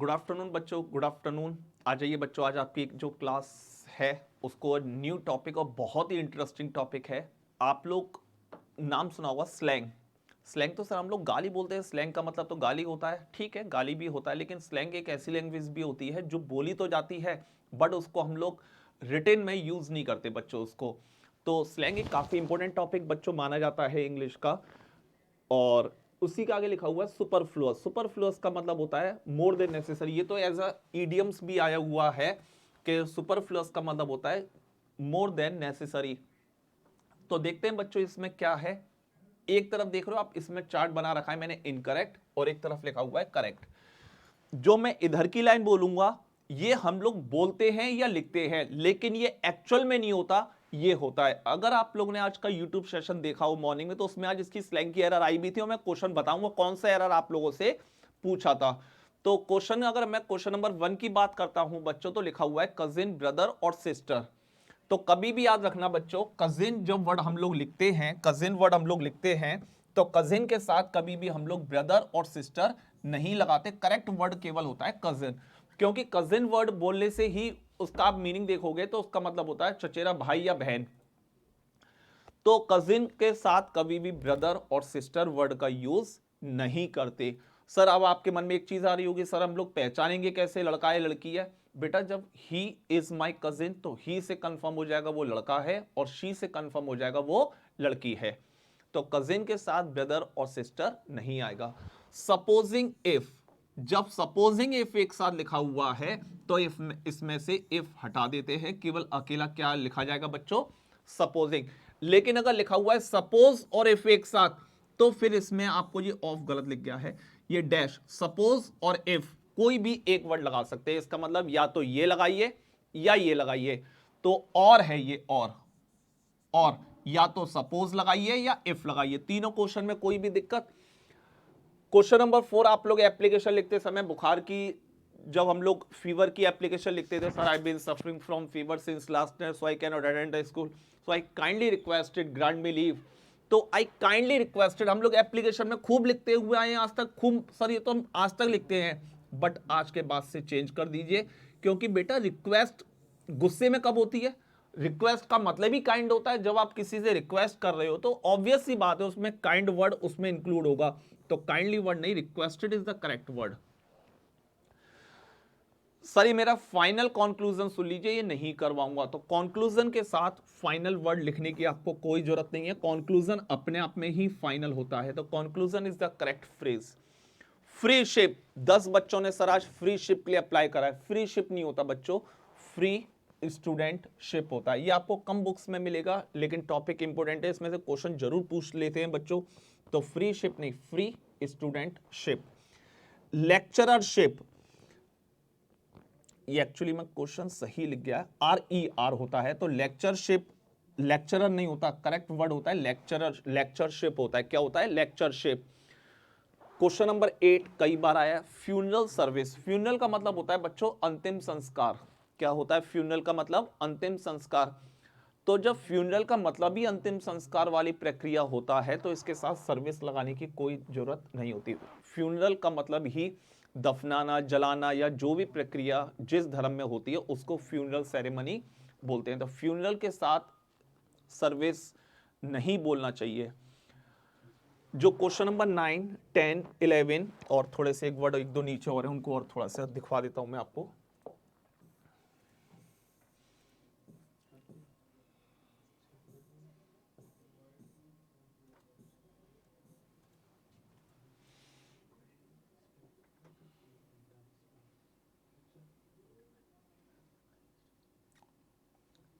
Good afternoon बच्चों, good afternoon. आ जाइए बच्चों, आज आपकी एक जो क्लास है उसको न्यू टॉपिक और बहुत ही इंटरेस्टिंग टॉपिक है। आप लोग नाम सुना होगा स्लैंग। स्लैंग तो सर हम लोग गाली बोलते हैं, स्लैंग का मतलब तो गाली होता है, ठीक है गाली भी होता है, लेकिन स्लैंग एक ऐसी लैंग्वेज भी होती है जो बोली तो जाती है बट उसको हम लोग रिटेन में यूज नहीं करते बच्चों उसको। तो स्लैंग एक काफी इंपॉर्टेंट टॉपिक बच्चों माना जाता है इंग्लिश का। और उसी के आगे लिखा हुआ है सुपरफ्लुअस। सुपरफ्लुअस का मतलब होता है मोर देन नेसेसरी। ये तो एज अ इडियम्स भी आया हुआ है कि सुपरफ्लुअस का मतलब होता है मोर देन नेसेसरी। तो देखते हैं बच्चों इसमें क्या है। एक तरफ देख रहे हो आप, इसमें चार्ट बना रखा है मैंने इनकरेक्ट, और एक तरफ लिखा हुआ है करेक्ट। जो मैं इधर की लाइन बोलूंगा ये हम लोग बोलते हैं या लिखते हैं, लेकिन ये एक्चुअल में नहीं होता, ये होता है। अगर आप लोगों ने आज का YouTube सेशन देखा हो मॉर्निंग में, तो उसमें आज इसकी स्लैंग की एरर आई भी थी और मैं क्वेश्चन बताऊंगा कौन सा एरर आप लोगों से पूछा था। तो क्वेश्चन, अगर मैं क्वेश्चन नंबर 1 की बात करता हूं बच्चों, तो लिखा हुआ है कजिन, ब्रदर और सिस्टर। तो कभी भी याद रखना बच्चों, कजिन जब वर्ड हम लोग लिखते हैं, कजिन वर्ड हम लोग लिखते हैं, तो कजिन के साथ कभी भी हम लोग ब्रदर और सिस्टर नहीं लगाते। करेक्ट वर्ड केवल होता है कजिन, क्योंकि कजिन वर्ड बोलने से ही उसका आप मीनिंग देखोगे तो उसका मतलब होता है चचेरा भाई या बहन। तो कजिन के साथ कभी भी ब्रदर और सिस्टर वर्ड का यूज नहीं करते। सर अब आपके मन में एक चीज आ रही होगी, सर हम लोग पहचानेंगे कैसे लड़का है लड़की है? बेटा जब ही इज माई कजिन तो ही से कंफर्म हो जाएगा वो लड़का है, और शी से कंफर्म हो जाएगा वो लड़की है। तो कजिन के साथ ब्रदर और सिस्टर नहीं आएगा। सपोजिंग इफ, जब सपोजिंग इफ एक साथ लिखा हुआ है तो इफ इसमें से इफ हटा देते हैं, केवल अकेला क्या लिखा जाएगा बच्चों? सपोजिंग। लेकिन अगर लिखा हुआ है सपोज और इफ एक साथ, तो फिर इसमें आपको ये ऑफ गलत लिख गया है, ये डैश। सपोज और इफ कोई भी एक वर्ड लगा सकते हैं, इसका मतलब या तो ये लगाइए या ये लगाइए। तो और है ये और या तो सपोज लगाइए या इफ लगाइए, तीनों क्वेश्चन में कोई भी दिक्कत। क्वेश्चन नंबर 4, आप लोग एप्लीकेशन लिखते समय बुखार की, जब हम लोग फीवर की एप्लीकेशन लिखते थे, sir I been suffering from fever since last night so I can not attend the school so I kindly requested grant me leave. तो आई काइंडली रिक्वेस्टेड हम लोग एप्लीकेशन में खूब लिखते हुए आए हैं आज तक, खूब सर ये तो हम आज तक लिखते हैं, बट आज के बाद से चेंज कर दीजिए, क्योंकि बेटा रिक्वेस्ट गुस्से में कब होती है? रिक्वेस्ट का मतलब ही काइंड होता है। जब आप किसी से रिक्वेस्ट कर रहे हो तो ऑब्वियस सी बात है उसमें काइंड वर्ड उसमें इंक्लूड होगा। तो काइंडली वर्ड नहीं, requested is the correct word. Sir ये मेरा फाइनल कंक्लूजन सुन लीजिए, ये नहीं करवाऊंगा। तो कंक्लूजन के साथ फाइनल वर्ड लिखने की आपको कोई जरूरत नहीं है, कंक्लूजन अपने आप में ही फाइनल होता है। तो conclusion is the correct phrase. Free ship, 10 बच्चों ने सर आज फ्री शिप के लिए अप्लाई करा है। फ्री शिप नहीं होता बच्चों, फ्री स्टूडेंट शिप होता है। ये आपको कम बुक्स में मिलेगा, लेकिन टॉपिक इंपॉर्टेंट है, इसमें से क्वेश्चन जरूर पूछ लेते हैं बच्चों। तो फ्री शिप नहीं, फ्री स्टूडेंट शिप। लेक्चररशिप, ये एक्चुअली मैं क्वेश्चन सही लिख गया, RER होता है, तो लेक्चरशिप लेक्चरर नहीं होता, करेक्ट वर्ड होता है लेक्चरर, लेक्चरशिप होता है। क्या होता है? लेक्चरशिप। क्वेश्चन नंबर 8 कई बार आया है, फ्यूनरल सर्विस। फ्यूनरल का मतलब होता है बच्चों अंतिम संस्कार। क्या होता है फ्यूनरल का मतलब? अंतिम संस्कार। तो जब फ्यूनरल का मतलब ही अंतिम संस्कार वाली प्रक्रिया होता है तो इसके साथ सर्विस लगाने की कोई जरूरत नहीं होती। फ्यूनरल का मतलब ही दफनाना, जलाना, या जो भी प्रक्रिया जिस धर्म में होती है उसको फ्यूनरल सेरेमनी बोलते हैं। तो फ्यूनरल के साथ सर्विस नहीं बोलना चाहिए। जो क्वेश्चन नंबर 9, 10, 11 और थोड़े से एक वर्ड एक दो नीचे और हैं, उनको और थोड़ा सा दिखवा देता हूं मैं आपको।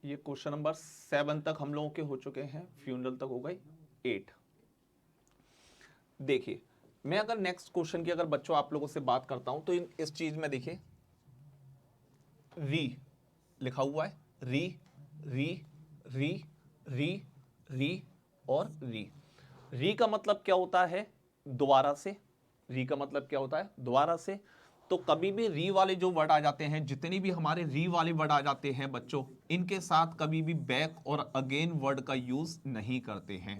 ये क्वेश्चन नंबर 7 तक हम लोगों के हो चुके हैं, फ्यूनरल तक हो गए 8। देखिए मैं अगर नेक्स्ट क्वेश्चन की अगर बच्चों आप लोगों से बात करता हूं तो इस चीज में देखिए री लिखा हुआ है, री री री री री और री। री का मतलब क्या होता है? दोबारा से। री का मतलब क्या होता है? दोबारा से। तो कभी भी री वाले जो वर्ड आ जाते हैं, जितनी भी हमारे री वाले वर्ड आ जाते हैं बच्चों, इनके साथ कभी भी बैक और अगेन वर्ड का यूज नहीं करते हैं।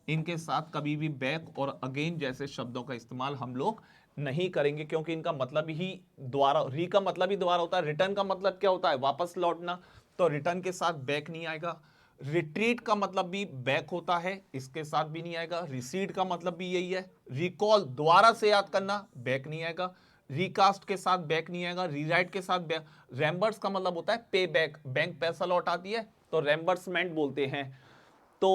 इनके साथ कभी भी बैक और अगेन जैसे शब्दों का इस्तेमाल हम लोग नहीं करेंगे, क्योंकि इनका मतलब ही दोबारा, री का मतलब ही दोबारा होता है, रिटर्न का मतलब क्या होता है, वापस लौटना, तो रिटर्न के साथ बैक नहीं आएगा। रिट्रीट का मतलब भी बैक होता है, इसके साथ भी नहीं आएगा। रिसीड का मतलब भी यही है। रिकॉल, दोबारा से याद करना, बैक नहीं आएगा। रिकास्ट के साथ बैक नहीं आएगा। रीराइट के साथ बैक। रेम्बर्स का मतलब होता है पे बैक, बैंक पैसा लौटाती है तो रेम्बर्समेंट बोलते हैं। तो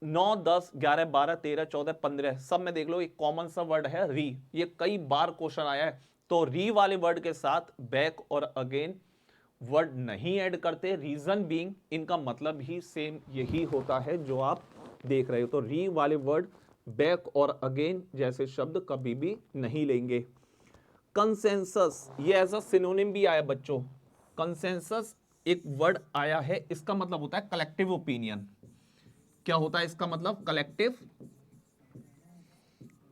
9, 10, 11, 12, 13, 14, 15 सब में देख लो एक कॉमन सा वर्ड है री, ये कई बार क्वेश्चन आया है। तो री वाले वर्ड के साथ बैक और अगेन वर्ड नहीं ऐड करते, रीजन बीइंग इनका मतलब ही सेम यही होता है जो आप देख रहे हो। तो री वाले वर्ड बैक और अगेन जैसे शब्द कभी भी नहीं लेंगे। कंसेंसस, ये एज अ सिनोनिम भी आया बच्चों। कंसेंसस एक वर्ड आया है, इसका मतलब होता है कलेक्टिव ओपिनियन। क्या होता है इसका मतलब, कलेक्टिव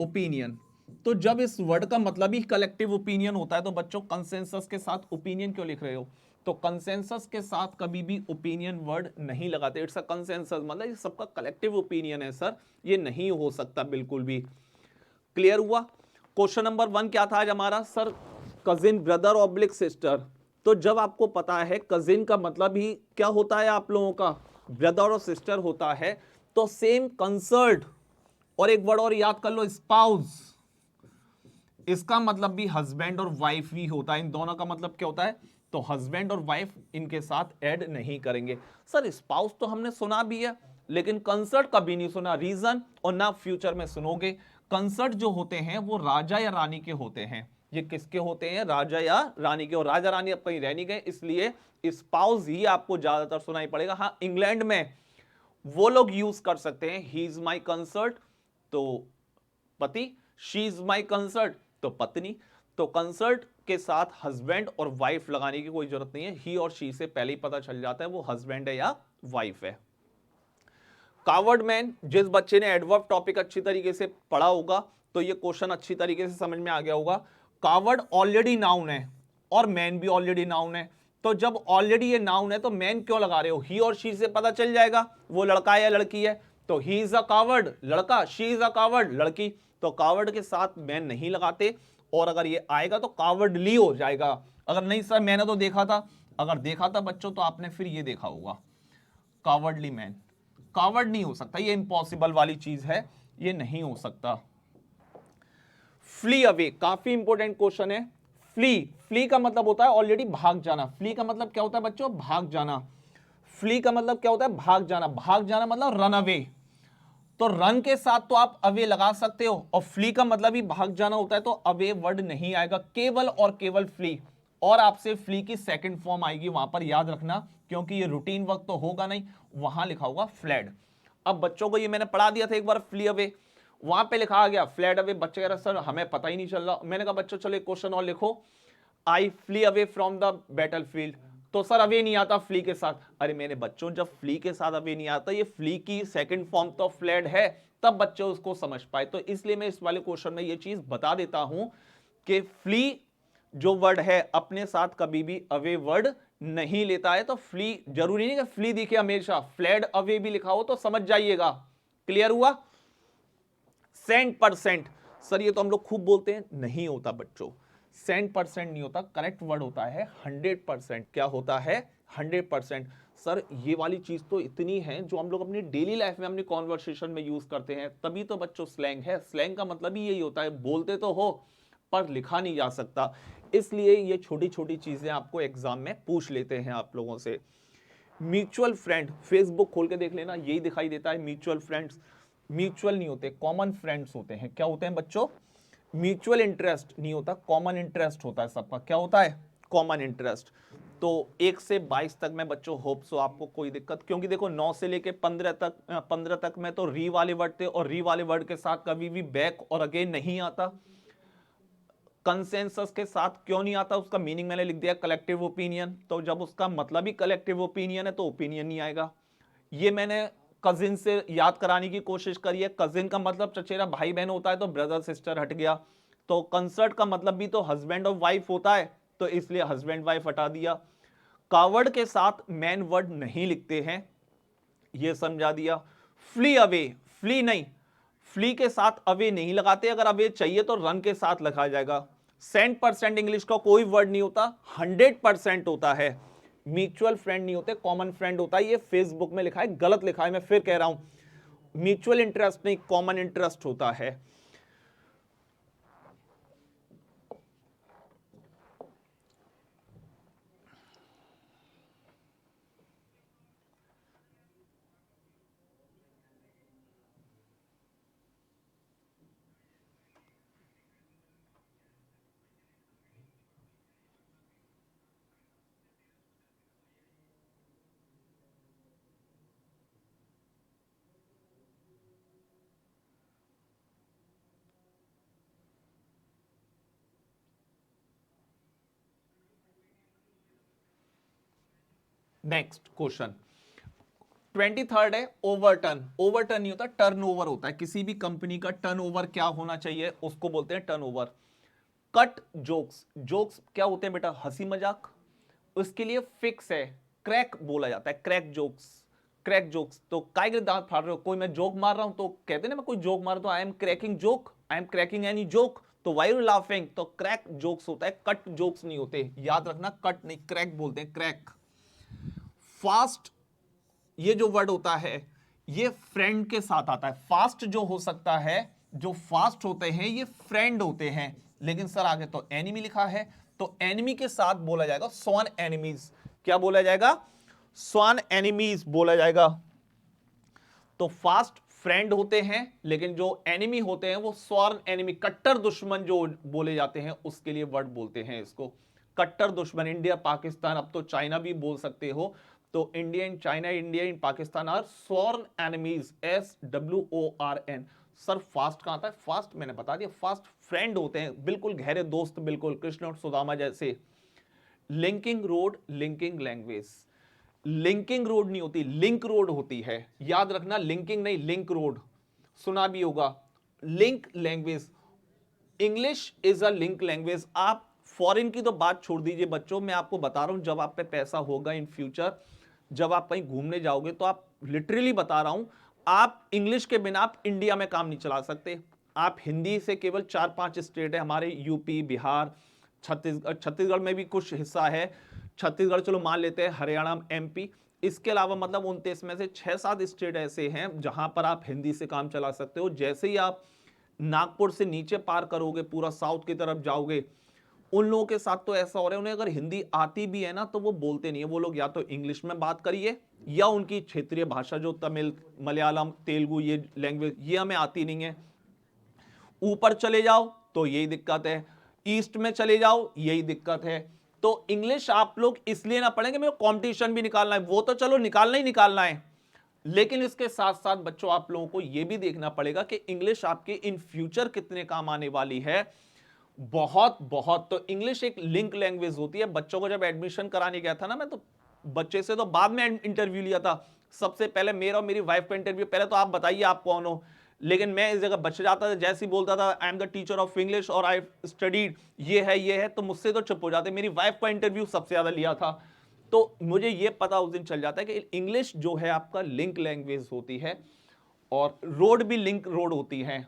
ओपिनियन। तो जब इस वर्ड का मतलब ही कलेक्टिव ओपिनियन होता है तो बच्चों कंसेंसस के साथ ओपिनियन क्यों लिख रहे हो, तो कंसेंसस के साथ कभी भी ओपिनियन वर्ड नहीं लगाते। इट्स अ कंसेंसस, मतलब ये सबका कलेक्टिव ओपिनियन है सर, ये नहीं हो सकता बिल्कुल भी। क्लियर हुआ। क्वेश्चन नंबर 1 क्या था आज हमारा sir, cousin brother oblique sister. तो जब आपको पता है कजिन का मतलब ही क्या होता है आप लोगों का, ब्रदर और सिस्टर होता है, तो सेम कंसर्ट, और एक वर्ड और याद कर लो, स्पाउस, इसका मतलब भी हस्बैंड और वाइफ ही होता है। इन दोनों का मतलब क्या होता है, तो हस्बैंड और वाइफ इनके साथ ऐड नहीं करेंगे। सर स्पाउस तो हमने सुना भी है, लेकिन कंसर्ट कभी नहीं सुना, रीजन, और ना फ्यूचर में सुनोगे। कंसर्ट जो होते हैं वो राजा या रानी के होते हैं। ये किसके होते हैं, राजा या रानी के, और राजा रानी अब कहीं रह नहीं गए, इसलिए स्पाउस ही आपको ज्यादातर सुनाई पड़ेगा। हाँ, इंग्लैंड में वो लोग यूज कर सकते हैं ही इज माई कंसर्ट, तो पति, शी इज माई कंसर्ट, तो पत्नी। तो कंसर्ट के साथ हस्बैंड और वाइफ लगाने की कोई जरूरत नहीं है, ही और शी से पहले ही पता चल जाता है वो हस्बैंड है या वाइफ है। कावर्ड मैन, जिस बच्चे ने एडवर्ब टॉपिक अच्छी तरीके से पढ़ा होगा तो ये क्वेश्चन अच्छी तरीके से समझ में आ गया होगा। कावर्ड ऑलरेडी नाउन है और मैन भी ऑलरेडी नाउन है, तो जब ऑलरेडी ये नाउन है तो मैन क्यों लगा रहे हो, ही और शी से पता चल जाएगा वो लड़का है या लड़की है। तो ही इज अ कावर्ड लड़का, शी इज अ कावर्ड लड़की, तो कावर्ड के साथ मैन नहीं लगाते, और अगर ये आएगा तो कावर्डली हो जाएगा। अगर नहीं सर मैंने तो देखा था, अगर देखा था बच्चों तो आपने फिर ये देखा होगा कावर्डली मैन, कावर्ड नहीं हो सकता, ये इम्पॉसिबल वाली चीज है, ये नहीं हो सकता। फ्ली अवे, काफी इंपॉर्टेंट क्वेश्चन है। फ्ली, फ्ली का मतलब होता है ऑलरेडी भाग जाना। फ्ली का मतलब क्या होता है बच्चों, भाग जाना। फ्ली का मतलब क्या होता है, भाग जाना। भाग जाना मतलब रन अवे, तो रन के साथ तो आप अवे लगा सकते हो, और फ्ली का मतलब ही भाग जाना होता है, तो अवे वर्ड नहीं आएगा, केवल और केवल फ्ली। और आपसे फ्ली की सेकंड फॉर्म आएगी वहां पर, याद रखना, क्योंकि ये रूटीन वर्क तो होगा नहीं, वहां लिखा होगा फ्लैड। अब बच्चों को ये मैंने पढ़ा दिया था एक बार, फ्ली अवे, वहां पे लिखा आ गया फ्लैड अवे। बच्चे कह रहे सर हमें पता ही नहीं चल रहा। मैंने कहा बच्चों चलो एक क्वेश्चन और लिखो, I flee away from the battlefield, तो सर अवे नहीं आता फ्ली के साथ। अरे मेरे बच्चों, जब फ्ली के साथ अवे नहीं आता, ये फ्ली की सेकंड फॉर्म तो फ्लैड है, तब बच्चे उसको समझ पाए। तो इसलिए मैं इस वाले क्वेश्चन में ये चीज बता देता हूं कि फ्ली जो वर्ड है अपने साथ कभी भी अवे वर्ड नहीं लेता है। तो फ्ली जरूरी नहीं कि फ्ली दिखे हमेशा, फ्लैड अवे भी लिखा हो तो समझ जाइएगा। क्लियर हुआ। सेंट परसेंट, सर ये तो हम लोग खूब बोलते हैं, नहीं होता बच्चों, सेंट परसेंट नहीं होता, करेक्ट वर्ड होता है 100%। क्या होता है, 100%। सर ये वाली चीज तो इतनी है जो हम लोग अपनी डेली लाइफ में अपनी कॉन्वर्सेशन में यूज करते हैं, तभी तो बच्चों स्लैंग है। स्लैंग का मतलब ही यही होता है, बोलते तो हो पर लिखा नहीं जा सकता, इसलिए ये छोटी छोटी चीजें आपको एग्जाम में पूछ लेते हैं आप लोगों से। म्यूचुअल फ्रेंड, फेसबुक खोल के देख लेना, यही दिखाई देता है म्यूचुअल फ्रेंड्स। म्यूचुअल नहीं होते, कॉमन फ्रेंड्स होते हैं। क्या होते हैं बच्चों, म्यूचुअल इंटरेस्ट नहीं होता, कॉमन इंटरेस्ट होता है सबका। क्या होता है, कॉमन इंटरेस्ट। तो 1 से 22 तक में बच्चों होप सो आपको कोई दिक्कत, क्योंकि देखो 9 से लेके 15 तक में तो री वाले वर्ड थे, और री वाले वर्ड के साथ कभी भी बैक और अगेन नहीं आता। कंसेंसस के साथ क्यों नहीं आता, उसका मीनिंग मैंने लिख दिया कलेक्टिव ओपिनियन, तो जब उसका मतलब ही कलेक्टिव ओपिनियन है तो ओपिनियन नहीं आएगा। ये मैंने कजिन से याद कराने की कोशिश करी है, कजिन का मतलब चचेरा भाई बहन होता है, तो ब्रदर सिस्टर हट गया। तो कंसर्ट का मतलब भी तो हस्बैंड और वाइफ होता है, तो इसलिए हस्बैंड वाइफ हटा दिया। कावर्ड के साथ मैन वर्ड नहीं लिखते हैं, यह समझा दिया। फ्ली अवे, फ्ली नहीं, फ्ली के साथ अवे नहीं लगाते, अगर अवे चाहिए तो रन के साथ लगाया जाएगा। 100% इंग्लिश का कोई वर्ड नहीं होता, 100% होता है। म्यूचुअल फ्रेंड नहीं होते, कॉमन फ्रेंड होता है। ये फेसबुक में लिखा है, गलत लिखा है, मैं फिर कह रहा हूं। म्यूचुअल इंटरेस्ट नहीं, कॉमन इंटरेस्ट होता है। नेक्स्ट क्वेश्चन 23 है, ओवरटर्न। ओवरटर्न नहीं होता, टर्नओवर होता है। किसी भी कंपनी का टर्नओवर क्या होना चाहिए, उसको बोलते हैं टर्नओवर। कट जोक्स, जोक्स क्या होते हैं बेटा, हंसी मजाक, उसके लिए फिक्स है, क्रैक बोला जाता है, क्रैक जोक्स। क्रैक जोक्स तो काय के दांत फाड़ रहे हो, कोई मैं जोक मार रहा हूं तो कहते ना, मैं कोई जोक मार रहा हूं, I am cracking joke, I am cracking any joke, तो वाई यू लाफिंग, तो क्रैक जोक्स होता है, कट जोक्स नहीं होते, याद रखना, कट नहीं, क्रैक बोलते हैं, क्रैक। फास्ट, ये जो वर्ड होता है ये फ्रेंड के साथ आता है। फास्ट जो हो सकता है, जो फास्ट होते हैं ये फ्रेंड होते हैं, लेकिन सर आगे तो एनिमी लिखा है, तो एनिमी के साथ बोला जाएगा स्वान एनिमीज। क्या बोला जाएगा, स्वान एनिमीज बोला जाएगा। तो फास्ट फ्रेंड होते हैं, लेकिन जो एनिमी होते हैं वो स्वान एनिमी, कट्टर दुश्मन जो बोले जाते हैं, उसके लिए वर्ड बोलते हैं इसको कट्टर दुश्मन। इंडिया पाकिस्तान, अब तो चाइना भी बोल सकते हो, तो India and China, India and Pakistan are sworn enemies, SWORN। Sir fast कहां आता है, फास्ट मैंने बता दिया, फास्ट फ्रेंड होते हैं, बिल्कुल गहरे दोस्त, बिल्कुल कृष्ण और सुदामा जैसे। Linking road, linking language, linking road नहीं होती, लिंक रोड होती है, याद रखना, लिंकिंग नहीं, लिंक रोड, सुना भी होगा। Link language, English is a link language. आप फॉरेन की तो बात छोड़ दीजिए बच्चों, मैं आपको बता रहा हूं, जब आप पे पैसा होगा इन फ्यूचर, जब आप कहीं घूमने जाओगे, तो आप लिटरली बता रहा हूं, आप इंग्लिश के बिना आप इंडिया में काम नहीं चला सकते। आप हिंदी से केवल 4-5 स्टेट है हमारे, यूपी, बिहार, छत्तीसगढ़, छत्तीसगढ़ में भी कुछ हिस्सा है, छत्तीसगढ़ चलो मान लेते हैं, हरियाणा, MP, इसके अलावा मतलब 29 में से 6-7 स्टेट ऐसे हैं जहां पर आप हिंदी से काम चला सकते हो। जैसे ही आप नागपुर से नीचे पार करोगे, पूरा साउथ की तरफ जाओगे, उन लोगों के साथ तो ऐसा हो रहा है, उन्हें अगर हिंदी आती भी है ना तो वो बोलते नहीं है, वो लोग या तो इंग्लिश में बात करिए, या उनकी क्षेत्रीय भाषा जो तमिल, मलयालम, तेलुगु, ये लैंग्वेज ये हमें आती नहीं है। ऊपर चले जाओ तो यही दिक्कत है, ईस्ट में चले जाओ यही दिक्कत है। तो इंग्लिश आप लोग इसलिए ना पढ़ेंगे, मेरे को कंपटीशन भी निकालना है, वो तो चलो निकालना ही निकालना है, लेकिन इसके साथ साथ बच्चों आप लोगों को यह भी देखना पड़ेगा कि इंग्लिश आपके इन फ्यूचर कितने काम आने वाली है। बहुत बहुत, तो इंग्लिश एक लिंक लैंग्वेज होती है। बच्चों को जब एडमिशन कराने गया था ना मैं, तो बच्चे से तो बाद में इंटरव्यू लिया था, सबसे पहले मेरा और मेरी वाइफ का इंटरव्यू, पहले तो आप बताइए आप कौन हो, लेकिन मैं इस जगह बच जाता था, जैसे ही बोलता था I am the teacher of English और आई स्टडीड, ये है, तो मुझसे तो चुप हो जाते। मेरी वाइफ का इंटरव्यू सबसे ज्यादा लिया था, तो मुझे ये पता उस दिन चल जाता है कि इंग्लिश जो है आपका लिंक लैंग्वेज होती है, और रोड भी लिंक रोड होती है।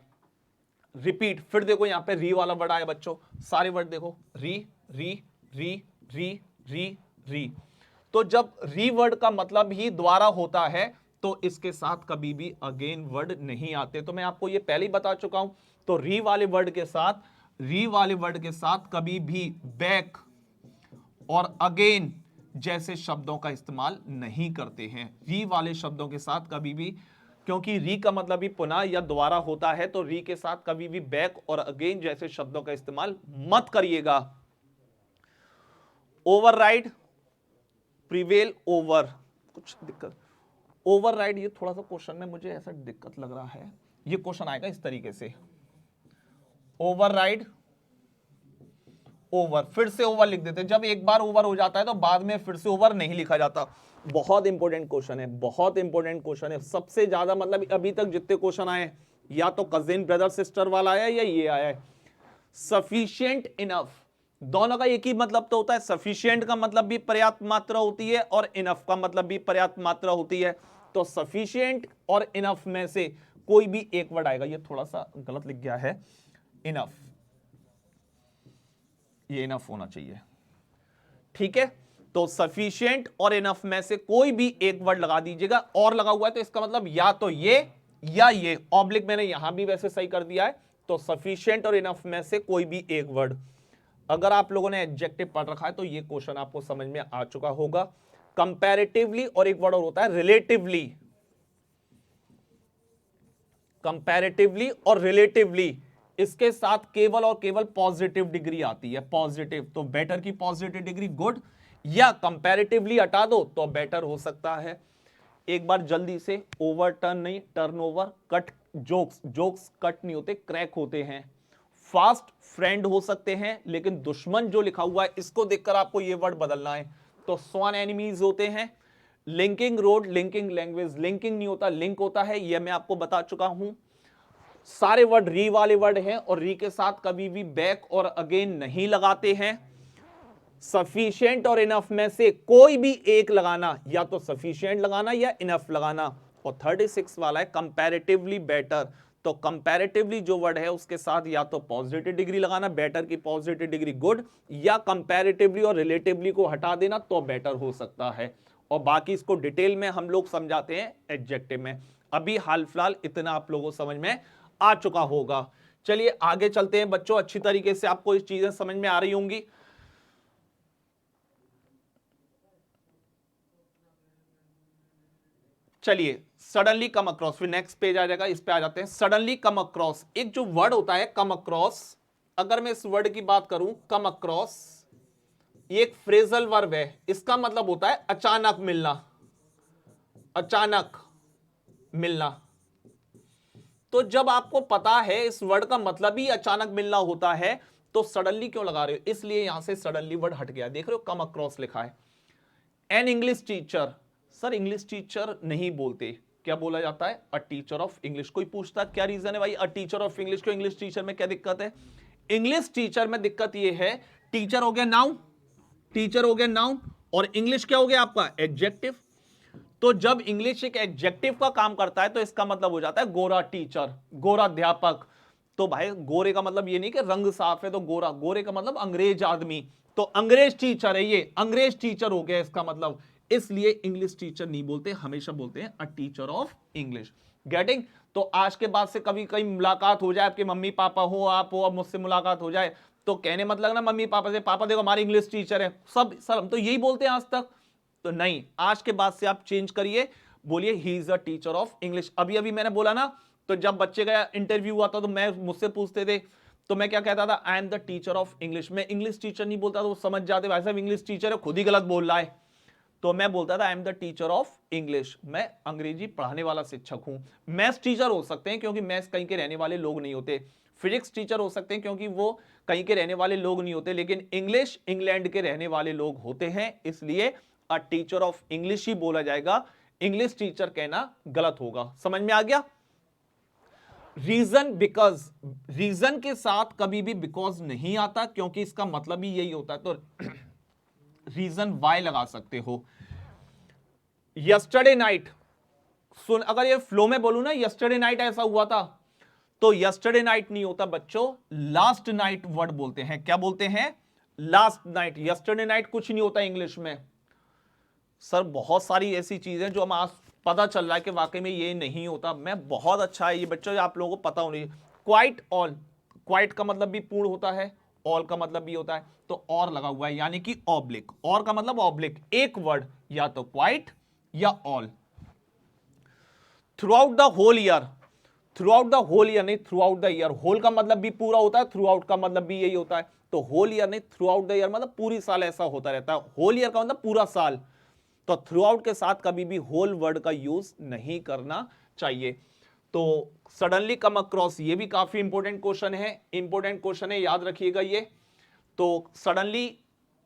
रिपीट, फिर देखो यहां पे री वाला वर्ड आया बच्चों, सारे वर्ड देखो, री री री री री री, तो जब री वर्ड का मतलब ही द्वारा होता है तो इसके साथ कभी भी अगेन वर्ड नहीं आते, तो मैं आपको ये पहले ही बता चुका हूं। तो री वाले वर्ड के साथ, री वाले वर्ड के साथ कभी भी बैक और अगेन जैसे शब्दों का इस्तेमाल नहीं करते हैं, री वाले शब्दों के साथ कभी भी, क्योंकि री का मतलब भी पुनः या दोबारा होता है, तो री के साथ कभी भी बैक और अगेन जैसे शब्दों का इस्तेमाल मत करिएगा। ओवरराइड, प्रिवेल ओवर, कुछ दिक्कत, ओवरराइड, ये थोड़ा सा क्वेश्चन में मुझे ऐसा दिक्कत लग रहा है, ये क्वेश्चन आएगा इस तरीके से, ओवरराइड, ओवर, फिर से ओवर लिख देते हैं, जब एक बार ओवर हो जाता है तो बाद में फिर से ओवर नहीं लिखा जाता। बहुत इंपॉर्टेंट क्वेश्चन है, बहुत इंपॉर्टेंट क्वेश्चन है, सबसे ज्यादा मतलब अभी तक जितने क्वेश्चन आए, या तो कजिन ब्रदर सिस्टर वाला आया या ये आया है। सफिशिएंट, इनफ, दोनों का एक ही मतलब तो होता है, सफिशिएंट का मतलब भी पर्याप्त मात्रा होती है और इनफ का मतलब भी पर्याप्त मात्रा होती है। तो सफिशिएंट और इनफ में से कोई भी एक वर्ड आएगा, ये थोड़ा सा गलत लिख गया है, इनफ, ये इनफ होना चाहिए, ठीक है। तो सफिशिएंट और इनफ में से कोई भी एक वर्ड लगा दीजिएगा, और लगा हुआ है तो इसका मतलब या तो ये या ये, ऑब्लिक मैंने यहां भी वैसे सही कर दिया है। तो सफिशिएंट और इनफ में से कोई भी एक वर्ड। अगर आप लोगों ने एडजेक्टिव पढ़ रखा है तो ये क्वेश्चन आपको समझ में आ चुका होगा। कंपैरेटिवली और एक वर्ड और होता है रिलेटिवली, कंपैरेटिवली और रिलेटिवली, इसके साथ केवल और केवल पॉजिटिव डिग्री आती है, पॉजिटिव। तो बेटर की पॉजिटिव डिग्री गुड, या कंपैरेटिवली हटा दो तो बेटर हो सकता है। एक बार जल्दी से, ओवरटर्न नहीं, turnover, cut, jokes, jokes cut नहीं होते, क्रैक होते हैं। फास्ट, फ्रेंड हो सकते हैं, लेकिन दुश्मन जो लिखा हुआ है इसको देखकर आपको ये वर्ड बदलना है। तो स्वान एनिमीज होते हैं। Linking road, linking language, linking नहीं होता, लिंक होता है, यह मैं आपको बता चुका हूं। सारे वर्ड री वाले वर्ड हैं और री के साथ कभी भी बैक और अगेन नहीं लगाते हैं। सफिशिएंट और इनफ में से कोई भी एक लगाना, या तो सफिशिएंट लगाना या इनफ लगाना। और 36 वाला है कंपैरेटिवली बेटर। तो कंपैरेटिवली जो वर्ड है उसके साथ या तो पॉजिटिव डिग्री लगाना, बेटर की पॉजिटिव डिग्री गुड, या कंपैरेटिवली और रिलेटिवली को हटा देना तो बेटर हो सकता है। और बाकी इसको डिटेल में हम लोग समझाते हैं एडजेक्टिव में। अभी हाल फिलहाल इतना आप लोगों को समझ में आ चुका होगा। चलिए आगे चलते हैं बच्चों, अच्छी तरीके से आपको इस चीजें समझ में आ रही होंगी। चलिए सडनली कम अक्रॉस, फिर नेक्स्ट पेज आ जाएगा, इस पे आ जाते हैं। सडनली कम अक्रॉस, एक जो वर्ड होता है कम अक्रॉस, अगर मैं इस वर्ड की बात करूं कम अक्रॉस, ये एक फ्रेजल वर्ब है। इसका मतलब होता है अचानक मिलना, अचानक मिलना। तो जब आपको पता है इस वर्ड का मतलब ही अचानक मिलना होता है तो सडनली क्यों लगा रहे हो, इसलिए यहां से सडनली वर्ड हट गया। देख रहे हो कम अक्रॉस लिखा है। An English teacher, sir English teacher नहीं बोलते, क्या बोला जाता है, अ टीचर ऑफ इंग्लिश। कोई पूछता क्या रीजन है भाई, अ टीचर ऑफ इंग्लिश को इंग्लिश टीचर में क्या दिक्कत है। इंग्लिश टीचर में दिक्कत यह है, टीचर हो गया नाउन, टीचर हो गया नाउन, और इंग्लिश क्या हो गया आपका एडजेक्टिव। तो जब इंग्लिश एक एडजेक्टिव का काम करता है तो इसका मतलब हो जाता है गोरा टीचर, गोरा अध्यापक। तो भाई गोरे का मतलब ये नहीं कि रंग साफ है तो गोरा, गोरे का मतलब अंग्रेज आदमी। तो अंग्रेज टीचर है, ये अंग्रेज टीचर हो गया इसका मतलब। इसलिए इंग्लिश टीचर नहीं बोलते, हमेशा बोलते हैं a teacher of English. Getting. तो आज के बाद से कभी कहीं मुलाकात हो जाए, आपके मम्मी पापा हो, आप हो, अब मुझसे मुलाकात हो जाए, तो कहने मत लगना मम्मी पापा से, पापा देखो हमारे इंग्लिश टीचर है, सब सर हम तो यही बोलते हैं आज तक। तो नहीं, आज के बाद से आप चेंज करिए, बोलिए he is a teacher of English. अभी अभी मैंने बोला ना, तो जब बच्चे का इंटरव्यू हुआ था तो मैं, मुझसे पूछते थे तो मैं क्या कहता था, I am the teacher of English. मैं इंग्लिश टीचर नहीं बोलता, तो वो समझ जाते भाई साहब इंग्लिश टीचर है, खुद ही गलत बोल रहा है। तो मैं बोलता था I am the teacher of English, मैं अंग्रेजी पढ़ाने वाला शिक्षक हूं। मैथ्स टीचर हो सकते हैं क्योंकि मैथ्स कहीं के रहने वाले लोग नहीं होते। फिजिक्स टीचर हो सकते हैं क्योंकि वो कहीं के रहने वाले लोग नहीं होते, लेकिन इंग्लिश इंग्लैंड के रहने वाले लोग होते हैं, इसलिए अ टीचर ऑफ इंग्लिश ही बोला जाएगा। इंग्लिश टीचर कहना गलत होगा। समझ में आ गया। रीजन, बिकॉज, रीजन के साथ कभी भी बिकॉज नहीं आता क्योंकि इसका मतलब ही यही होता है। तो रीजन वाई लगा सकते हो। यस्टरडे नाइट, सुन, अगर ये फ्लो में बोलूं ना यस्टरडे नाइट ऐसा हुआ था, तो यस्टरडे नाइट नहीं होता बच्चों, लास्ट नाइट वर्ड बोलते हैं। क्या बोलते हैं, लास्ट नाइट। यस्टरडे नाइट कुछ नहीं होता इंग्लिश में। सर बहुत सारी ऐसी चीजें जो हम आज पता चल रहा है कि वाकई में ये नहीं होता। मैं बहुत अच्छा है ये बच्चों, आप लोगों को पता होनी चाहिए। क्वाइट ऑल, क्वाइट का मतलब भी पूर्ण होता है, ऑल का मतलब भी होता है, तो और लगा हुआ है यानी कि ऑब्लिक। और का मतलब ऑब्लिक, एक वर्ड या तो क्वाइट या all. Throughout the whole year, throughout the whole year नहीं, throughout the year. Whole का मतलब भी पूरा होता है, थ्रू आउट का मतलब भी यही होता है। तो होल ईयर नहीं, थ्रू आउट द ईयर मतलब पूरी साल ऐसा होता रहता है। होल ईयर का मतलब पूरा साल। तो थ्रू आउट के साथ कभी भी होल वर्ड का यूज नहीं करना चाहिए। तो सडनली कम अक्रॉस, ये भी काफी इंपॉर्टेंट क्वेश्चन है, इंपॉर्टेंट क्वेश्चन है, याद रखिएगा ये। तो सडनली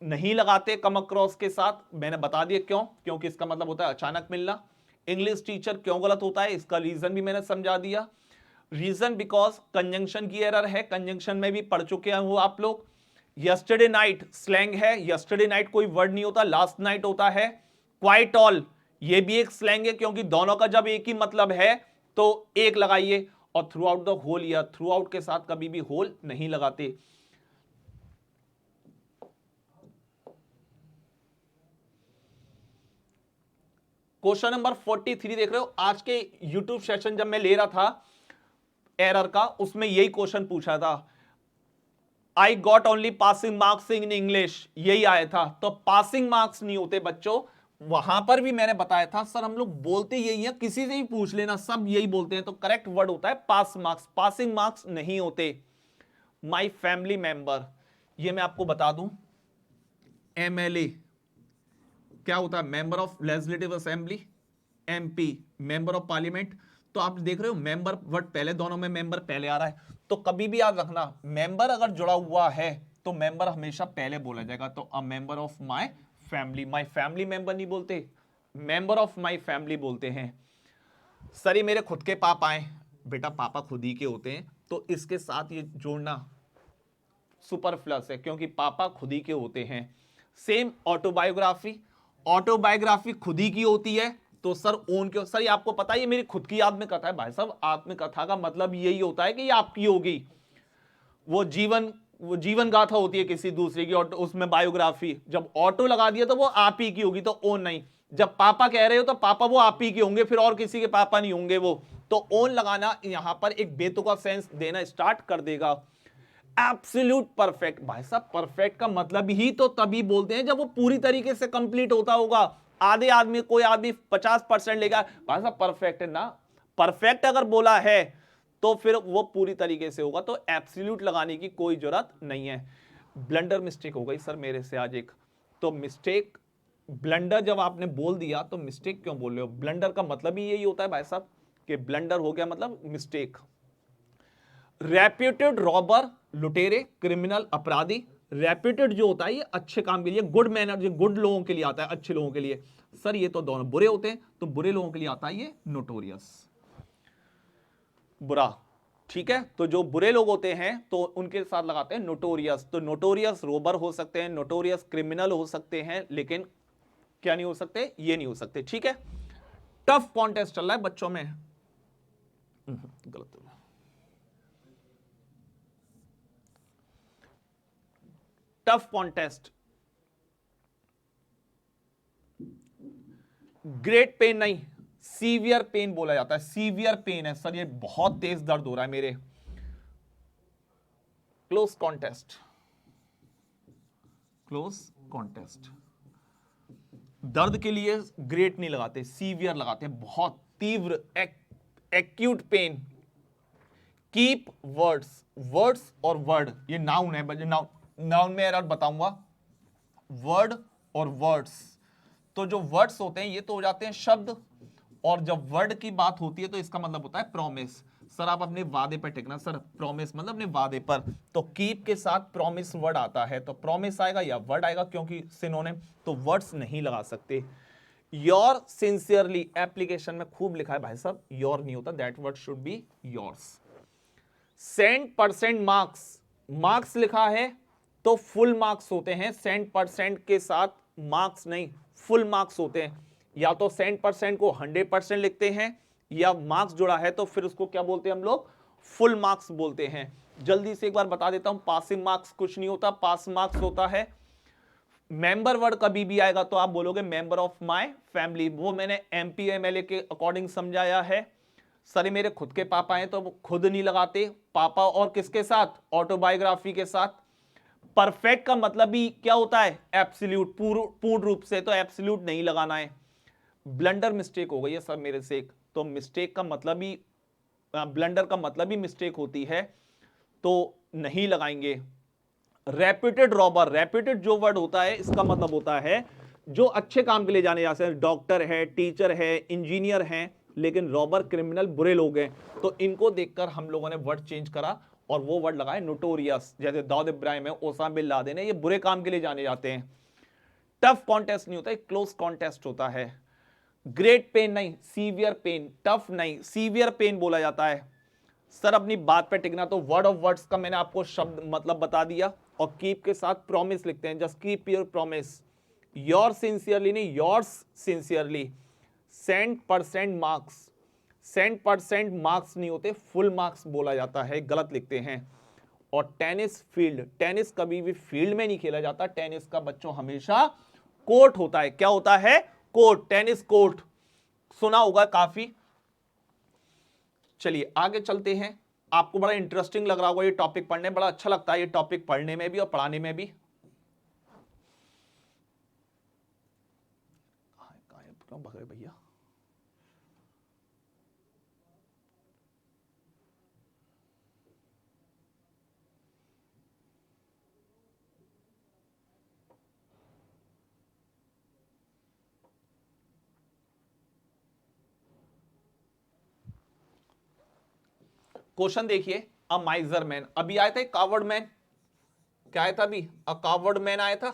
नहीं लगाते कम अक्रॉस के साथ, मैंने बता दिया क्यों, क्योंकि इसका मतलब होता है अचानक मिलना। इंग्लिश टीचर क्यों गलत होता है, इसका रीजन भी मैंने समझा दिया। रीजन बिकॉज कंजंक्शन की एरर है, कंजंक्शन में भी पढ़ चुके हो आप लोग। यस्टरडे नाइट स्लैंग है, यस्टरडे नाइट कोई वर्ड नहीं होता, लास्ट नाइट होता है। क्वाइट ऑल ये भी एक स्लैंग है क्योंकि दोनों का जब एक ही मतलब है तो एक लगाइए, और throughout the whole year, throughout के साथ कभी भी होल नहीं लगाते। क्वेश्चन नंबर 43 देख रहे हो, आज के यूट्यूब सेशन जब मैं ले रहा था एरर का, उसमें यही क्वेश्चन पूछा था, I got only passing marks in English, यही आया था। तो पासिंग मार्क्स नहीं होते बच्चों, वहां पर भी मैंने बताया था सर हम लोग बोलते यही है, किसी से भी पूछ लेना सब यही बोलते हैं, तो करेक्ट वर्ड होता है पास मार्क्स, पासिंग मार्क्स नहीं होते। माई फैमिली मेंबर, ये मैं आपको बता दूं, एमएलए क्या होता है, member of legislative assembly, MP member of parliament. तो आप देख रहे हो मेंबर वर्ड पहले, दोनों में मेंबर पहले आ रहा है, तो कभी भी याद रखना मेंबर अगर जुड़ा हुआ है तो मेंबर हमेशा पहले बोला जाएगा। तो a member of my family, my family member नहीं बोलते, मेंबर ऑफ माय फैमिली बोलते हैं। सर ये मेरे खुद के पापा हैं, बेटा पापा खुद ही के होते हैं, तो इसके साथ ये जोड़ना सुपरफ्लस है क्योंकि पापा खुद ही के होते हैं। सेम ऑटोबायोग्राफी, ऑटोबायोग्राफी खुद ही की होती है, तो सर ओन के, सर ये आपको पता है ये मेरी खुद की आत्मकथा है। भाई साहब आत्मकथा का मतलब यही होता है कि ये आपकी होगी, वो जीवन गाथा होती है किसी दूसरे की, और उसमें बायोग्राफी, जब ऑटो लगा दिया तो वो आप ही की होगी, तो ओन नहीं। जब पापा कह रहे हो तो पापा वो आप ही के होंगे, फिर और किसी के पापा नहीं होंगे वो, तो ओन लगाना यहां पर एक बेतुका सेंस देना स्टार्ट कर देगा। एब्सोल्यूट परफेक्ट, भाई साहब परफेक्ट का मतलब ही तो तभी बोलते हैं जब वो पूरी तरीके से कंप्लीट होता होगा। आधे आदमी, कोई आदमी 50% लेगा, भाई साहब परफेक्ट है ना, परफेक्ट अगर बोला है तो फिर वो पूरी तरीके से होगा, तो एब्सोल्यूट लगाने की कोई जरूरत नहीं है। ब्लंडर मिस्टेक हो गई सर मेरे से आज एक, तो मिस्टेक ब्लंडर जब आपने बोल दिया तो मिस्टेक क्यों बोल रहे हो, ब्लंडर का मतलब ही यही होता है भाई साहब कि ब्लंडर हो गया मतलब मिस्टेक। रेप्यूटेड रॉबर, लुटेरे, क्रिमिनल, अपराधी। रेप्यूटेड जो होता है ये अच्छे काम के लिए, गुड मैनर, जो गुड लोगों के लिए आता है, अच्छे लोगों के लिए। सर ये तो दोनों बुरे होते हैं, तो बुरे लोगों के लिए आता है ये नोटोरियस, बुरा। ठीक है, तो जो बुरे लोग होते हैं तो उनके साथ लगाते हैं नोटोरियस। तो नोटोरियस रोबर हो सकते हैं, नोटोरियस क्रिमिनल हो सकते हैं, लेकिन क्या नहीं हो सकते, ये नहीं हो सकते। ठीक है, टफ कॉन्टेस्ट चल रहा है बच्चों में, गलत, टफ कॉन्टेस्ट। ग्रेट पेन नहीं, सीवियर पेन बोला जाता है, सीवियर पेन है सर, ये बहुत तेज दर्द हो रहा है मेरे। क्लोज कॉन्टेस्ट, क्लोज कॉन्टेस्ट, दर्द के लिए ग्रेट नहीं लगाते, सीवियर लगाते हैं, बहुत तीव्र, acute pain. Keep words, words और वर्ड ये नाउन है, नाउन में एरर बताऊंगा, वर्ड और वर्ड्स, तो जो वर्ड्स होते हैं ये तो हो जाते हैं शब्द, और जब वर्ड की बात होती है तो इसका मतलब होता है प्रॉमिस। सर आप अपने वादे पर टिकना, सर प्रॉमिस मतलब अपने वादे पर, तो कीप के साथ प्रॉमिस वर्ड आता है, तो प्रॉमिस आएगा या वर्ड आएगा, क्योंकि सिनोनिम, तो वर्ड्स नहीं लगा सकते। योर सिंसियरली, एप्लीकेशन में खूब लिखा है भाई साहब, योर नहीं होता, that word should be yours. Saint percent marks, marks लिखा है तो फुल मार्क्स होते हैं, सेंट परसेंट के साथ मार्क्स नहीं, फुल मार्क्स होते हैं। या तो सेंट परसेंट को 100% लिखते हैं, या मार्क्स जुड़ा है तो फिर उसको क्या बोलते हैं हम लोग, फुल मार्क्स बोलते हैं। जल्दी से एक बार बता देता हूं, पासिंग मार्क्स कुछ नहीं होता, पास मार्क्स होता है। मेंबर वर्ड कभी भी आएगा तो आप बोलोगे मेंबर ऑफ माय फैमिली, वो मैंने एमपी एमएलए के अकॉर्डिंग समझाया है। सर मेरे खुद के पापा हैं तो खुद नहीं लगाते, पापा और किसके साथ, ऑटोबायोग्राफी के साथ। परफेक्ट का मतलब ही क्या होता है, एब्सोल्यूट, पूर्ण रूप से, तो एब्सोल्यूट नहीं लगाना है। ब्लंडर मिस्टेक हो गई है सर मेरे से एक, तो मिस्टेक का मतलब ही, ब्लंडर का मतलब ही मिस्टेक होती है, तो नहीं लगाएंगे। रेप्यूटेड रॉबर, रेप्यूटेड जो वर्ड होता है इसका मतलब होता है जो अच्छे काम के लिए जाने जाते हैं, डॉक्टर है, टीचर है, इंजीनियर हैं, लेकिन रॉबर क्रिमिनल बुरे लोग हैं, तो इनको देखकर हम लोगों ने वर्ड चेंज करा और वो वर्ड लगाए नोटोरियस, जैसे दाऊद इब्राहिम है, ओसामा बिन लादेन है, ये बुरे काम के लिए जाने जाते हैं। टफ कॉन्टेस्ट नहीं होता, क्लोज कॉन्टेस्ट होता है। ग्रेट पेन नहीं, सीवियर पेन, टफ नहीं, सीवियर पेन बोला जाता है। सर अपनी बात पे टिकना, तो वर्ड ऑफ वर्ड्स का मैंने आपको शब्द मतलब बता दिया, और कीप के साथ प्रॉमिस लिखते हैं, just keep your promise. Your sincerely नहीं, yours sincerely. Cent percent marks, %% marks नहीं होते, फुल मार्क्स बोला जाता है, गलत लिखते हैं। और टेनिस फील्ड, टेनिस कभी भी फील्ड में नहीं खेला जाता, टेनिस का बच्चों हमेशा कोर्ट होता है। क्या होता है? कोर्ट, टेनिस कोर्ट, सुना होगा काफी। चलिए आगे चलते हैं। आपको बड़ा इंटरेस्टिंग लग रहा होगा ये टॉपिक पढ़ने, बड़ा अच्छा लगता है ये टॉपिक पढ़ने में भी और पढ़ाने में भी। कहां भग रहे भैया? क्वेश्चन देखिए, अ माइजर मैन, अभी आया था कावर्ड मैन, क्या आया था अभी? अ कावर्ड मैन आया था।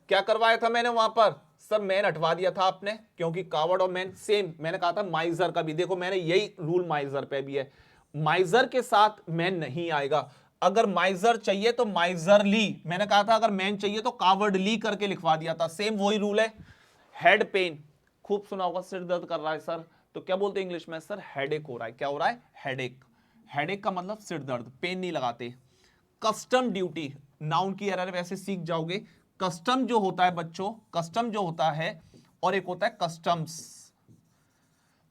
क्या करवाया था मैंने वहां पर? सर मैन हटवा दिया था आपने, क्योंकि कावर्ड और मैन सेम। मैंने कहा था माइजर का भी, देखो मैंने यही रूल माइजर पे भी है, माइजर के साथ मैन नहीं आएगा। अगर माइजर चाहिए तो माइजरली, मैंने कहा था अगर मैन चाहिए तो कावर्डली करके लिखवा दिया था, सेम वही रूल है। हेड पेन, खूब सुना होगा, सिर दर्द कर रहा है सर, तो क्या बोलते हैं इंग्लिश में? सर हेडेक हो रहा है। क्या हो रहा है? हेडेक। हेडेक का मतलब सिर दर्द, पेन नहीं लगाते। कस्टम ड्यूटी, नाउन की एरर वैसे सीख जाओगे। कस्टम जो होता है बच्चों, कस्टम जो होता है, और एक होता है कस्टम्स।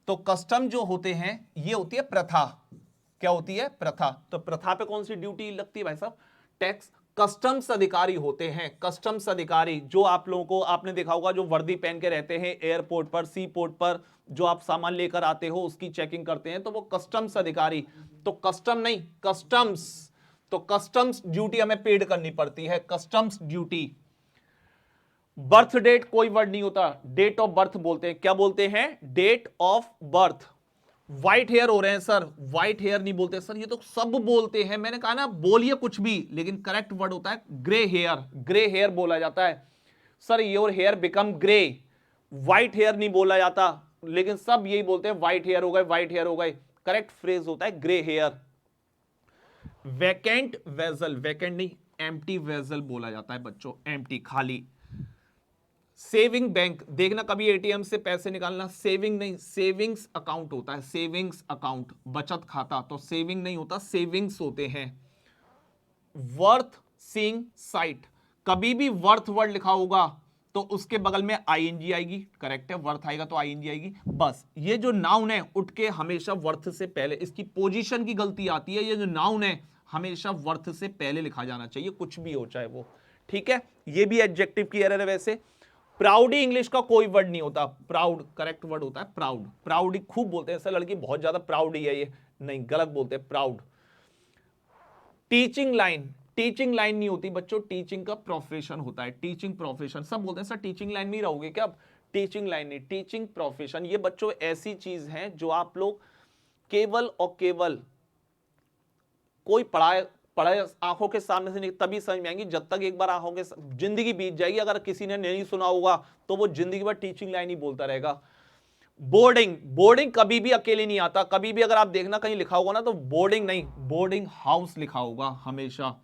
तो कस्टम जो होते हैं ये होती है प्रथा। क्या होती है? प्रथा। तो प्रथा पे कौन सी ड्यूटी लगती है भाई साहब? टैक्स। कस्टम्स अधिकारी होते हैं, कस्टम्स अधिकारी जो आप लोगों को, आपने देखा होगा जो वर्दी पहन के रहते हैं एयरपोर्ट पर, सी पोर्ट पर, जो आप सामान लेकर आते हो उसकी चेकिंग करते हैं, तो वो कस्टम्स अधिकारी। तो कस्टम नहीं, कस्टम्स। तो कस्टम्स ड्यूटी हमें पेड करनी पड़ती है, कस्टम्स ड्यूटी। बर्थ डेट कोई वर्ड नहीं होता, डेट ऑफ बर्थ बोलते हैं। क्या बोलते हैं? Date of birth. White hair हो रहे हैं सर, व्हाइट हेयर नहीं बोलते सर, ये तो सब बोलते हैं। मैंने कहा ना बोलिए कुछ भी, लेकिन करेक्ट वर्ड होता है ग्रे हेयर। ग्रे हेयर बोला जाता है sir, your hair become grey. White hair नहीं बोला जाता, लेकिन सब यही बोलते हैं व्हाइट हेयर हो गए, व्हाइट हेयर हो गए। करेक्ट फ्रेज होता है grey hair. Vacant vessel, vacant नहीं एम्प्टी वेजल बोला जाता है बच्चों, एम्प्टी, खाली। सेविंग बैंक, देखना कभी एटीएम से पैसे निकालना, सेविंग नहीं, सेविंग्स अकाउंट होता है, सेविंग्स अकाउंट, बचत खाता। तो सेविंग नहीं होता, सेविंग्स होते हैं। वर्थ सीइंग साइट, कभी भी वर्थ वर्ड लिखा होगा तो उसके बगल में आईएनजी आएगी, करेक्ट है, वर्थ आएगा तो आईएनजी आएगी। बस ये जो नाउन है उठ के हमेशा वर्थ से पहले, इसकी पोजीशन की गलती आती है, ये जो नाउन है हमेशा वर्थ से पहले लिखा जाना चाहिए, कुछ भी हो चाहे वो, ठीक है। ये भी एडजेक्टिव की एरर है वैसे। प्राउडी इंग्लिश का कोई वर्ड नहीं होता, प्राउड करेक्ट वर्ड होता है प्राउड। प्राउड खूब बोलते हैं सर, लड़की बहुत ज्यादा प्राउड ही है, ये नहीं, गलत बोलते हैं, proud. Teaching line, teaching line नहीं होती बच्चों, टीचिंग का प्रोफेशन होता है, टीचिंग प्रोफेशन। सब बोलते हैं सर टीचिंग लाइन में रहोगे क्या? टीचिंग लाइन नहीं, टीचिंग प्रोफेशन। ये बच्चों ऐसी चीज है जो आप लोग केवल और केवल कोई पढ़ाए पढ़ाए आंखों के सामने से नहीं, तभी समझ में आएंगी जब तक एक बार आंखों के, जिंदगी बीत जाएगी अगर किसी ने नहीं सुना होगा तो वो जिंदगी भर टीचिंग लाइन ही बोलता रहेगा। बोर्डिंग, बोर्डिंग कभी भी अकेले नहीं आता, कभी भी अगर आप देखना कहीं लिखा होगा ना तो बोर्डिंग नहीं, बोर्डिंग हाउस लिखा होगा हमेशा।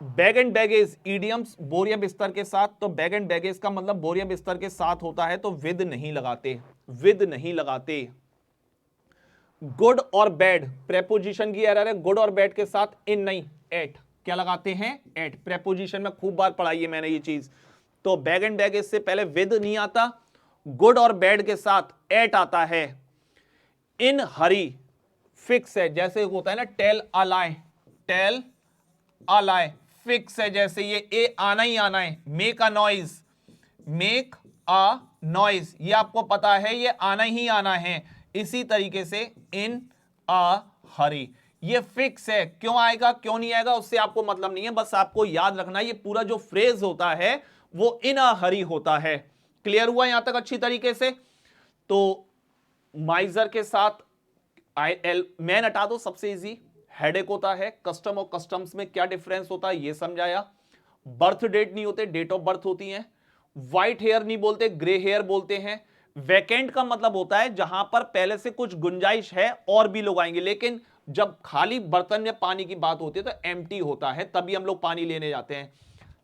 बैग एंड बैगेज, ईडियम्स, बोरिया बिस्तर के साथ, तो बैग एंड बैगेज का मतलब बोरिया बिस्तर के साथ होता है, तो विद नहीं लगाते, विद नहीं लगाते। गुड और बैड, प्रेपोजिशन की एरर है, गुड और बैड के साथ इन नहीं, एट। क्या लगाते हैं? एट। प्रेपोजिशन में खूब बार पढ़ाई है मैंने ये चीज। तो बैग एंड बैगेज से पहले विद नहीं आता, गुड और बैड के साथ एट आता है। इन हरी फिक्स है, जैसे होता है ना tell a lie, tell a lie fix है, जैसे ये ए आना ही आना है। Make a noise, make a noise, ये आपको पता है ये आना ही आना है। इसी तरीके से इन अ हरी, ये फिक्स है, क्यों आएगा क्यों नहीं आएगा उससे आपको मतलब नहीं है, बस आपको याद रखना ये पूरा जो फ्रेज होता है वो इन अ हरी होता है। क्लियर हुआ यहां तक अच्छी तरीके से? तो माइजर के साथ मैन हटा दो, सबसे इजी। हेडेक होता है, कस्टम और कस्टम्स में क्या डिफरेंस होता है ये समझाया। बर्थ डेट नहीं होते, डेट ऑफ बर्थ होती है। व्हाइट हेयर नहीं बोलते, ग्रे हेयर बोलते हैं। वैकेंट का मतलब होता है जहां पर पहले से कुछ गुंजाइश है और भी लोग आएंगे, लेकिन जब खाली बर्तन में पानी की बात होती है तो एम्प्टी होता है, तभी हम लोग पानी लेने जाते हैं।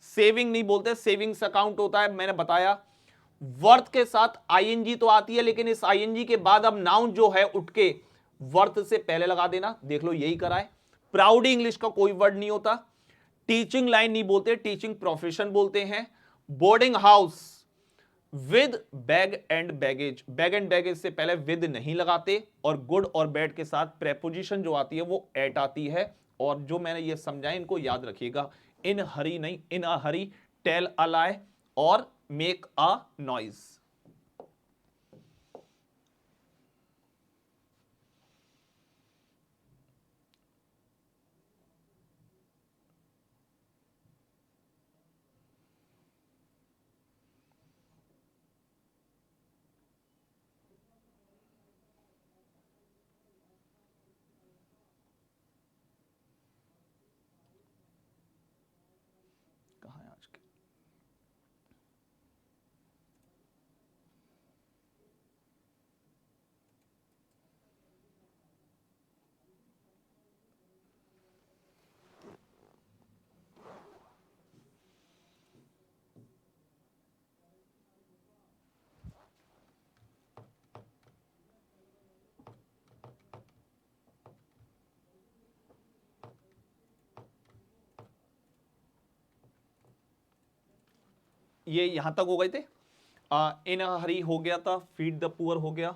सेविंग नहीं बोलते, सेविंग्स अकाउंट होता है, मैंने बताया। वर्थ के साथ आईएनजी तो आती है, लेकिन इस आईएनजी के बाद अब नाउन जो है उठ के वर्थ से पहले लगा देना। देख लो यही करा है। प्राउड इंग्लिश का कोई वर्ड नहीं होता। टीचिंग लाइन नहीं बोलते, टीचिंग प्रोफेशन बोलते हैं। Boarding house with bag and baggage, bag and baggage से पहले विद नहीं लगाते। और गुड और बैड के साथ प्रेपोजिशन जो आती है वो एट आती है। और जो मैंने ये समझाया इनको याद रखिएगा। इन हरी नहीं, इन अ हरी, टेल अ लाई और मेक अ नॉइज। कहां है आज के? ये यहां तक हो गए थे। इन अ हरी हो गया था, फीड द पुअर हो गया।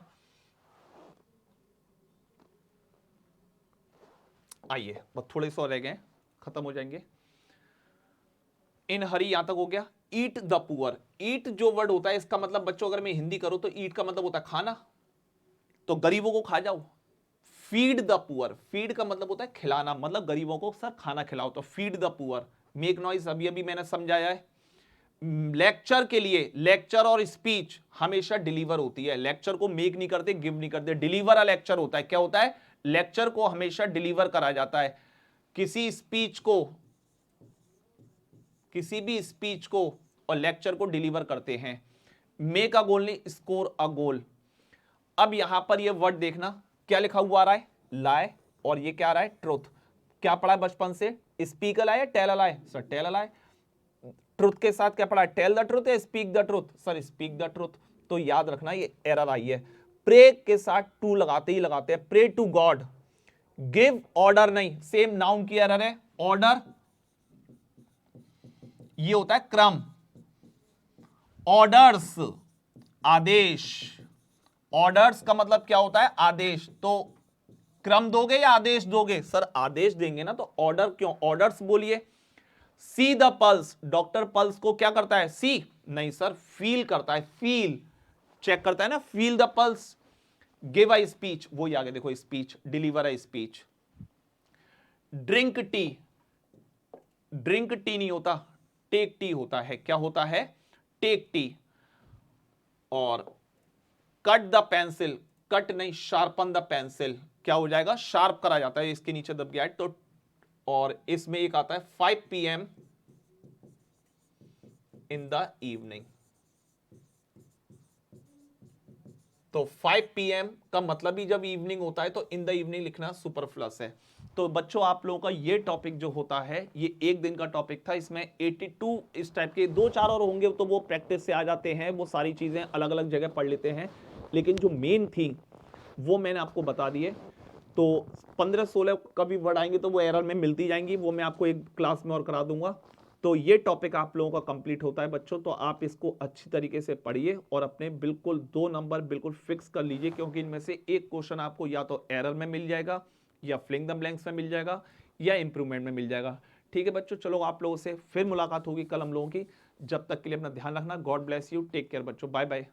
आइए बस थोड़े से और रह गए, खत्म हो जाएंगे। इन हरी यहां तक हो गया। ईट द पुअर, ईट जो वर्ड होता है इसका मतलब बच्चों अगर मैं हिंदी करूं तो ईट का मतलब होता है खाना, तो गरीबों को खा जाओ। फीड द पुअर, फीड का मतलब होता है खिलाना, मतलब गरीबों को सर खाना खिलाओ, तो feed the poor. Make noise अभी अभी मैंने समझाया है। लेक्चर के लिए, लेक्चर और स्पीच हमेशा डिलीवर होती है। लेक्चर को मेक नहीं करते, गिव नहीं करते, डिलीवर अ लेक्चर होता है। क्या होता है? लेक्चर को हमेशा डिलीवर करा जाता है। किसी स्पीच को, किसी भी स्पीच को और लेक्चर को डिलीवर करते हैं। मेक अ गोल नहीं, स्कोर अ गोल। अब यहां पर ये वर्ड देखना क्या लिखा हुआ आ रहा है, लाई, और ये क्या आ रहा है, ट्रुथ। क्या पढ़ा है बचपन से? स्पीक अ लाई या tell a lie? Sir tell a lie. Truth के साथ क्या पढ़ा है, टेल द ट्रुथ या speak the truth? Sir speak the truth. तो याद रखना ये एरर आई है। प्रे के साथ टू लगाते ही लगाते हैं, pray to God. Give order नहीं, सेम नाउन की एरर है। ऑर्डर ये होता है क्रम, ऑर्डर्स आदेश। ऑर्डर्स का मतलब क्या होता है, आदेश। तो क्रम दोगे या आदेश दोगे? सर आदेश देंगे ना, तो ऑर्डर क्यों, ऑर्डर्स बोलिए। See the pulse, doctor pulse को क्या करता है, सी नहीं सर, फील करता है, फील चेक करता है ना, feel the pulse. Give a speech, वो ही आगे देखो, speech, deliver a speech. Drink tea, drink tea नहीं होता, टेक टी होता है। क्या होता है, टेक टी। और कट द पेंसिल, कट नहीं, शार्पन द पेंसिल। क्या हो जाएगा, शार्प करा जाता है, इसके नीचे दब गया है तो। और इसमें एक आता है 5 PM इन द इवनिंग। तो 5 PM का मतलब ही जब इवनिंग होता है तो इन द इवनिंग लिखना सुपरफ्लस है। तो बच्चों आप लोगों का ये टॉपिक जो होता है ये एक दिन का टॉपिक था। इसमें 82 इस टाइप के 2-4 और होंगे तो वो प्रैक्टिस से आ जाते हैं, वो सारी चीजें अलग अलग जगह पढ़ लेते हैं। लेकिन जो मेन थी वो मैंने आपको बता दिए। तो 15-16 का भी वर्ड आएंगे तो वो एरर में मिलती जाएंगी, वो मैं आपको एक क्लास में और करा दूंगा। तो ये टॉपिक आप लोगों का कंप्लीट होता है बच्चों। तो आप इसको अच्छी तरीके से पढ़िए और अपने बिल्कुल 2 नंबर बिल्कुल फिक्स कर लीजिए, क्योंकि इनमें से एक क्वेश्चन आपको या तो एरर में मिल जाएगा या फिलिंग द ब्लैंक्स में मिल जाएगा या इंप्रूवमेंट में मिल जाएगा। ठीक है बच्चों, चलो आप लोगों से फिर मुलाकात होगी कल हम लोगों की। जब तक के लिए अपना ध्यान रखना। God bless you, take care बच्चों, बाय बाय।